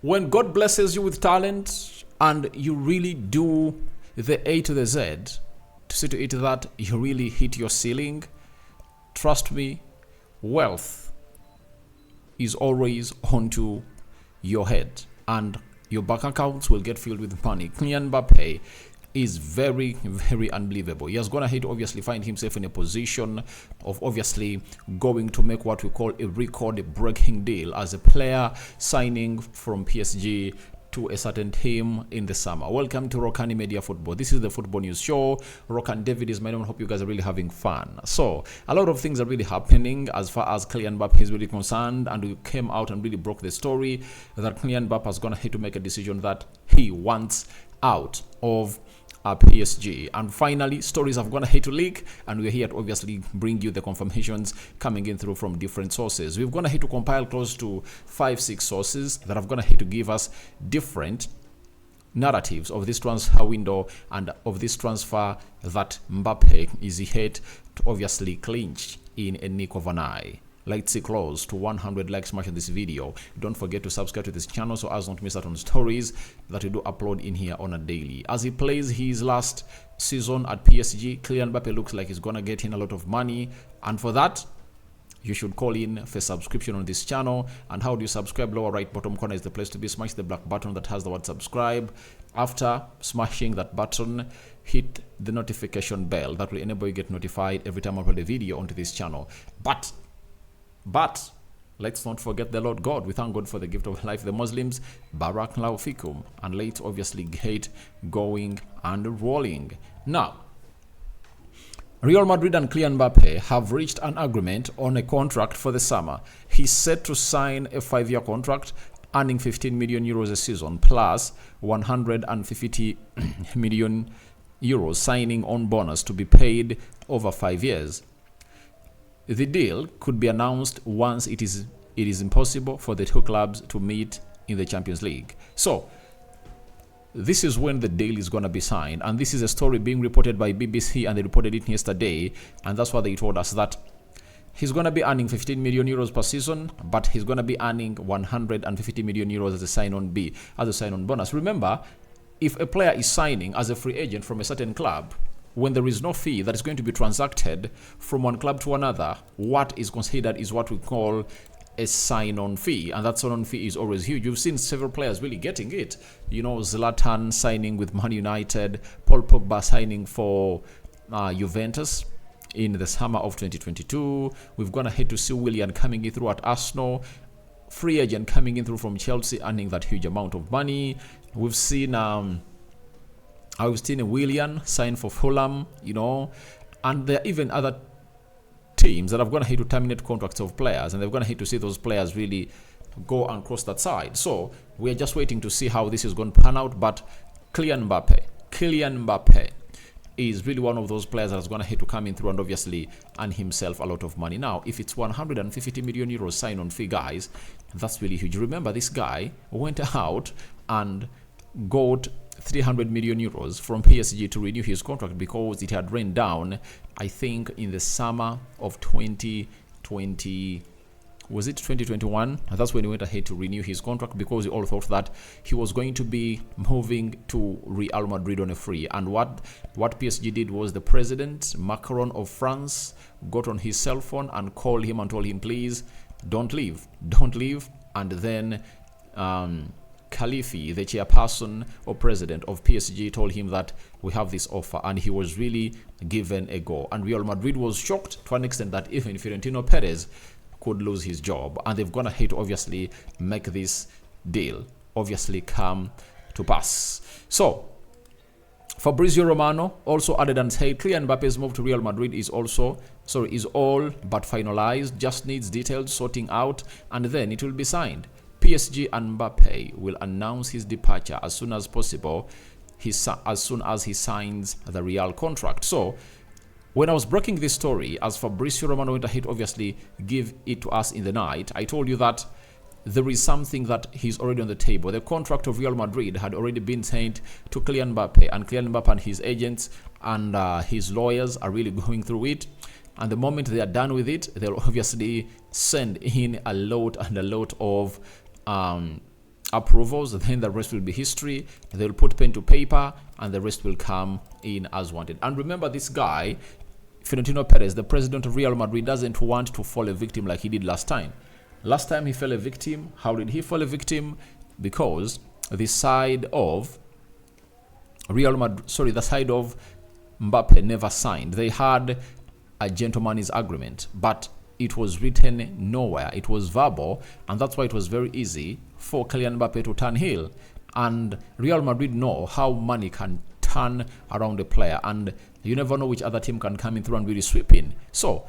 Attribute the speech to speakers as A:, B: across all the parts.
A: When God blesses you with talent and you really do the A to the Z to see to it that you really hit your ceiling, trust me, wealth is always onto your head and your bank accounts will get filled with money. Kylian Mbappe is very, very unbelievable. He has gone ahead to obviously find himself in a position of obviously going to make what we call a record-breaking deal as a player signing from PSG to a certain team in the summer. Welcome to Rokani Media Football. This is the Football News Show. Rokani David is my name. I hope you guys are really having fun. So, a lot of things are really happening as far as Kylian Mbappe is really concerned, and we came out and really broke the story that Kylian Mbappe has gone ahead to make a decision that he wants out of PSG. And finally, stories have gone ahead to leak, and we're here to obviously bring you the confirmations coming in through from different sources. We've gone ahead to compile close to 5-6 sources that have gone ahead to give us different narratives of this transfer window and of this transfer that Mbappe is yet to obviously clinch in a nick of an eye. Let's see close to 100 likes smash on this video. Don't forget to subscribe to this channel so as not to miss out on stories that we do upload in here on a daily. As he plays his last season at PSG, Kylian Mbappe looks like he's gonna get in a lot of money, and for that you should call in for subscription on this channel. And how do you subscribe? Lower right bottom corner is the place to be. Smash the black button that has the word subscribe. After smashing that button, hit the notification bell that will enable you to get notified every time I upload a video onto this channel. But let's not forget the Lord God. We thank God for the gift of life. The Muslims, Barak Lau Fikum, and let's obviously get going and rolling. Now, Real Madrid and Kylian Mbappe have reached an agreement on a contract for the summer. He's set to sign a 5-year contract earning 15 million euros a season plus 150 million euros signing on bonus to be paid over 5 years. The deal could be announced once it is impossible for the two clubs to meet in the Champions League. So, this is when the deal is going to be signed. And this is a story being reported by BBC, and they reported it yesterday. And that's why they told us that he's going to be earning 15 million euros per season, but he's going to be earning 150 million euros as a sign-on bonus. Remember, if a player is signing as a free agent from a certain club, when there is no fee that is going to be transacted from one club to another, what is considered is what we call a sign-on fee, and that sign-on fee is always huge. You've seen several players really getting it. You know, Zlatan signing with Man United, Paul Pogba signing for Juventus in the summer of 2022. We've gone ahead to see Kylian coming in through at Arsenal, free agent coming in through from Chelsea, earning that huge amount of money. We've seen Kylian sign for Fulham, you know, and there are even other teams that have gone ahead to terminate contracts of players, and they've gone ahead to see those players really go and cross that side. So we're just waiting to see how this is going to pan out. But Kylian Mbappe is really one of those players that has gone ahead to come in through and obviously earn himself a lot of money. Now, if it's 150 million euros sign-on fee, guys, that's really huge. Remember, this guy went out and got 300 million euros from PSG to renew his contract because it had ran down, I think, in the summer of 2020. Was it 2021? That's when he went ahead to renew his contract because we all thought that he was going to be moving to Real Madrid on a free. And what PSG did was the president, Macron of France, got on his cell phone and called him and told him, please, don't leave. And then Khalifi, the chairperson or president of PSG, told him that we have this offer, and he was really given a go. And Real Madrid was shocked to an extent that even Florentino Perez could lose his job, and they've gone ahead to obviously make this deal obviously come to pass. So Fabrizio Romano also added and said Kylian Mbappe's move to Real Madrid is all but finalized, just needs details sorting out, and then it will be signed. PSG and Mbappe will announce his departure as soon as possible, as soon as he signs the Real contract. So, when I was breaking this story, as Fabrizio Romano went ahead, obviously give it to us in the night, I told you that there is something that he's already on the table. The contract of Real Madrid had already been sent to Kylian Mbappe, and Kylian Mbappe and his agents and his lawyers are really going through it. And the moment they are done with it, they'll obviously send in a lot of approvals, then the rest will be history. They'll put pen to paper and the rest will come in as wanted. And remember, this guy, Florentino Perez, the president of Real Madrid, doesn't want to fall a victim like he did last time. Last time he fell a victim. How did he fall a victim? Because the side of the side of Mbappe never signed. They had a gentleman's agreement, but it was written nowhere. It was verbal, and that's why it was very easy for Kylian Mbappe to turn heel. And Real Madrid know how money can turn around a player, and you never know which other team can come in through and really sweep in. So,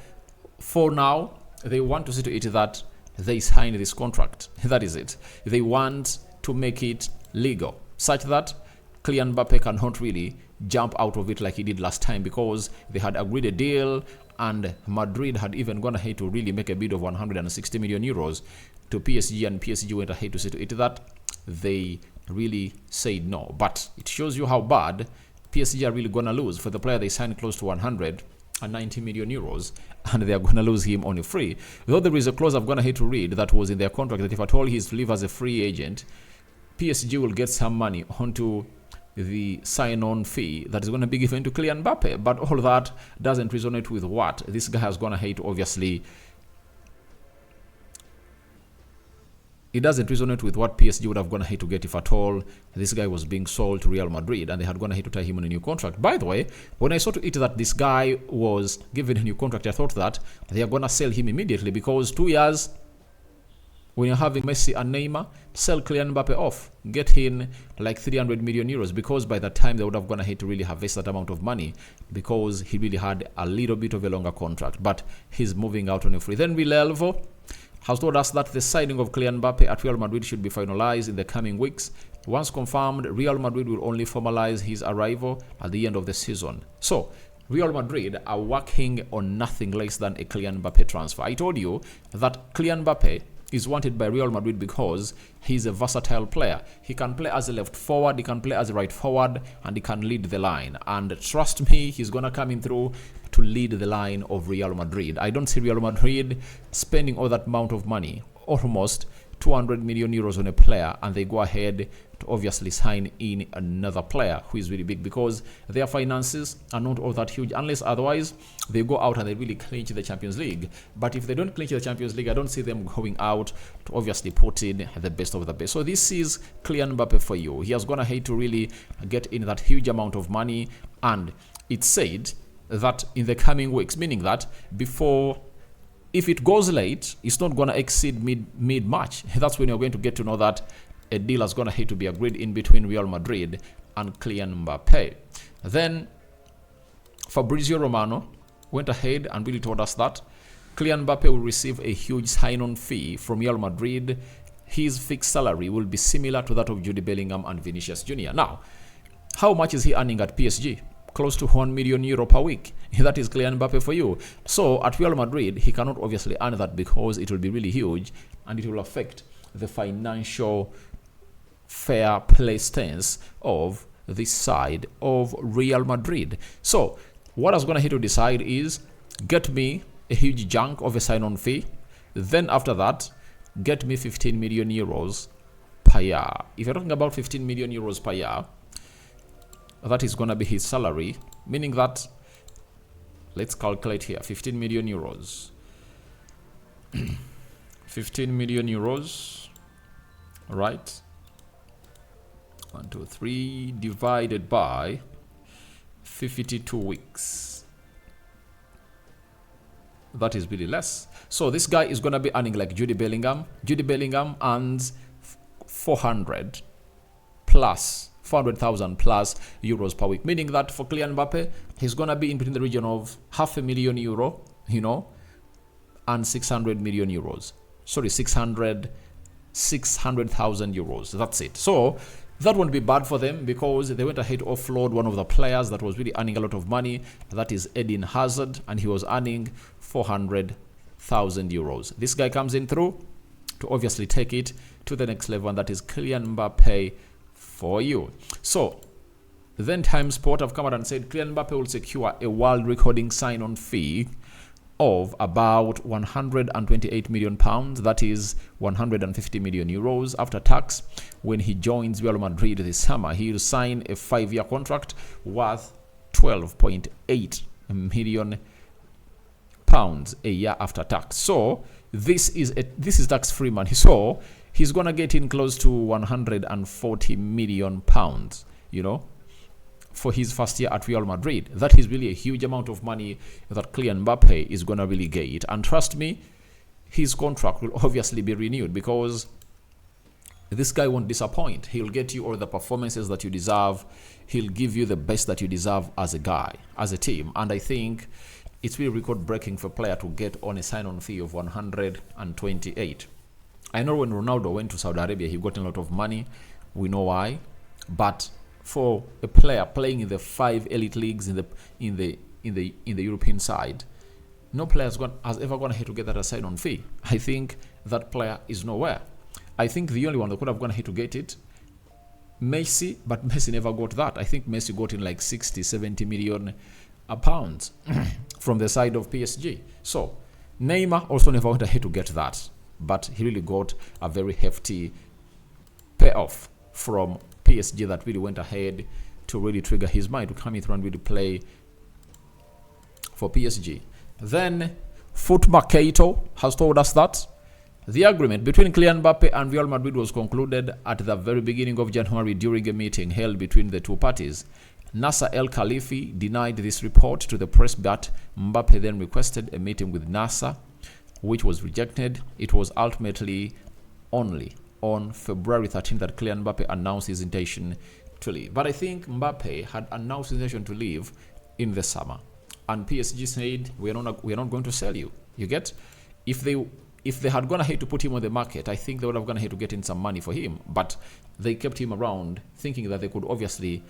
A: for now, they want to see to it that they sign this contract. That is it. They want to make it legal, such that Kylian Mbappe cannot really jump out of it like he did last time, because they had agreed a deal and Madrid had even gone ahead to really make a bid of 160 million euros to PSG, and PSG went ahead to say to it that they really said no. But it shows you how bad PSG are really going to lose for the player they signed close to 190 million euros, and they are going to lose him on a free. Though there is a clause I've gone ahead to read that was in their contract that if at all he's to leave as a free agent, PSG will get some money onto the sign-on fee that is going to be given to Kylian Mbappe. But all that doesn't resonate with what this guy has gone ahead to obviously. It doesn't resonate with what PSG would have gone ahead to get if at all this guy was being sold to Real Madrid and they had gone ahead to tie him on a new contract. By the way, when I saw to it that this guy was given a new contract, I thought that they are going to sell him immediately, because 2 years, when you're having Messi and Neymar, sell Kylian Mbappe off. Get in like 300 million euros, because by that time they would have gone ahead to really harvest that amount of money, because he really had a little bit of a longer contract. But he's moving out on a free. Then Villalvo has told us that the signing of Kylian Mbappe at Real Madrid should be finalized in the coming weeks. Once confirmed, Real Madrid will only formalize his arrival at the end of the season. So, Real Madrid are working on nothing less than a Kylian Mbappe transfer. I told you that Kylian Mbappe is wanted by Real Madrid because he's a versatile player. He can play as a left forward, he can play as a right forward, and he can lead the line. And trust me, he's going to come in through to lead the line of Real Madrid. I don't see Real Madrid spending all that amount of money, almost 200 million euros on a player, and they go ahead to obviously sign in another player who is really big, because their finances are not all that huge, unless otherwise they go out and they really clinch the Champions League. But if they don't clinch the Champions League, I don't see them going out to obviously put in the best of the best. So this is Kylian Mbappe for you. He has gone ahead to really get in that huge amount of money, and it's said that in the coming weeks, meaning that before, if it goes late, it's not going to exceed mid-March. That's when you're going to get to know that a deal is going to have to be agreed in between Real Madrid and Kylian Mbappe. Then Fabrizio Romano went ahead and really told us that Kylian Mbappe will receive a huge sign-on fee from Real Madrid. His fixed salary will be similar to that of Jude Bellingham and Vinicius Jr. Now, how much is he earning at PSG? Close to 1 million euro per week. That is Kylian Mbappe for you. So at Real Madrid, he cannot obviously earn that, because it will be really huge and it will affect the financial fair play stance of this side of Real Madrid. So what I was going to have to decide is get me a huge chunk of a sign-on fee. Then after that, get me 15 million euros per year. If you're talking about 15 million euros per year, that is going to be his salary, meaning that, let's calculate here, 15 million euros. 15 million euros, right? 1, 2, 3 divided by 52 weeks. That is really less. So this guy is going to be earning like Jude Bellingham. Jude Bellingham earns 400,000 plus euros per week, meaning that for Kylian Mbappe, he's going to be in between the region of €500,000, and 600 million euros. Sorry, 600,000 euros. That's it. So that won't be bad for them, because they went ahead to offload one of the players that was really earning a lot of money. That is Eden Hazard, and he was earning 400,000 euros. This guy comes in through to obviously take it to the next level, and that is Kylian Mbappe for you. So then Time Sport have come out and said Kylian Mbappe will secure a world recording sign-on fee of about 128 million pounds, that is 150 million euros after tax. When he joins Real Madrid this summer, he'll sign a 5-year contract worth 12.8 million pounds a year after tax. So this is tax-free money. So he's gonna get in close to 140 million pounds, for his first year at Real Madrid. That is really a huge amount of money that Kylian Mbappe is gonna really get. And trust me, his contract will obviously be renewed, because this guy won't disappoint. He'll get you all the performances that you deserve. He'll give you the best that you deserve as a guy, as a team. And I think it's really record-breaking for a player to get on a sign-on fee of 128. I know when Ronaldo went to Saudi Arabia, he got a lot of money. We know why. But for a player playing in the 5 elite leagues in the European side, no player has ever gone ahead to get that a sign-on fee. I think that player is nowhere. I think the only one that could have gone ahead to get it, Messi, but Messi never got that. I think Messi got in like 60, 70 million pounds from the side of PSG. So Neymar also never went ahead to get that, but he really got a very hefty payoff from PSG that really went ahead to really trigger his mind to come in through and really play for PSG. Then Foot Mercato has told us that the agreement between Kylian Mbappe and Real Madrid was concluded at the very beginning of January during a meeting held between the two parties. Nasser El Khalifi denied this report to the press, but Mbappe then requested a meeting with Nasser, which was rejected. It was ultimately only on February 13th that Kylian Mbappe announced his intention to leave. But I think Mbappe had announced his intention to leave in the summer, and PSG said, we are not going to sell you. You get? If they had gone ahead to put him on the market, I think they would have gone ahead to get in some money for him. But they kept him around, thinking that they could obviously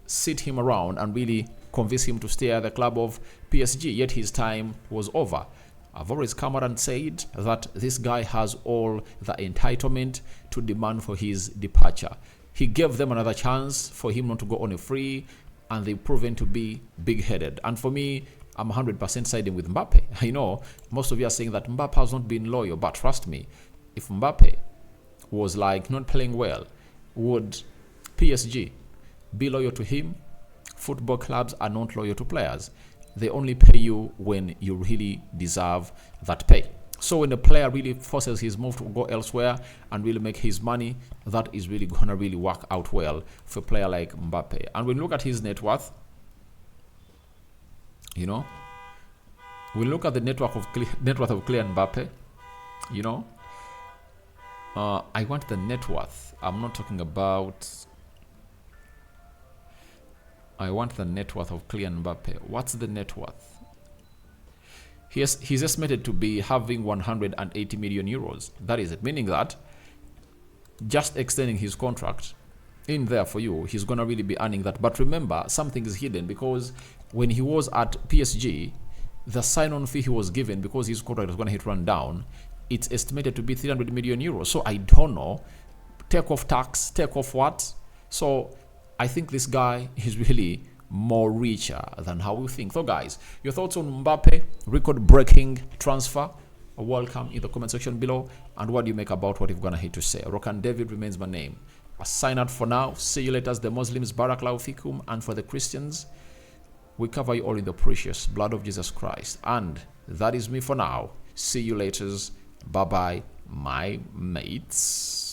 A: sit him around and really convince him to stay at the club of PSG. Yet his time was over. I've always come out and said that this guy has all the entitlement to demand for his departure. He gave them another chance for him not to go on a free, and they've proven to be big-headed. And for me, I'm 100% siding with Mbappe. I know most of you are saying that Mbappe has not been loyal, but trust me, if Mbappe was like not playing well, would PSG be loyal to him? Football clubs are not loyal to players. They only pay you when you really deserve that pay. So when a player really forces his move to go elsewhere and really make his money, that is really gonna really work out well for a player like Mbappe. And when you look at his net worth, we look at the net worth of Kylian Mbappe. I want the net worth. I'm not talking about. I want the net worth of Kylian Mbappe. What's the net worth? He's estimated to be having 180 million euros. That is it, meaning that just extending his contract in there for you, he's gonna really be earning that. But remember, something is hidden, because when he was at PSG, the sign-on fee he was given, because his contract was gonna run down, it's estimated to be 300 million euros. So I don't know, take off tax, take off what? So I think this guy is really more richer than how we think. So guys, your thoughts on Mbappe, record-breaking transfer, welcome in the comment section below. And what do you make about what you've gone ahead to say? Rokani David remains my name. I sign out for now. See you later. As the Muslims, Barakallahu Fikum, and for the Christians, we cover you all in the precious blood of Jesus Christ. And that is me for now. See you later. Bye-bye, my mates.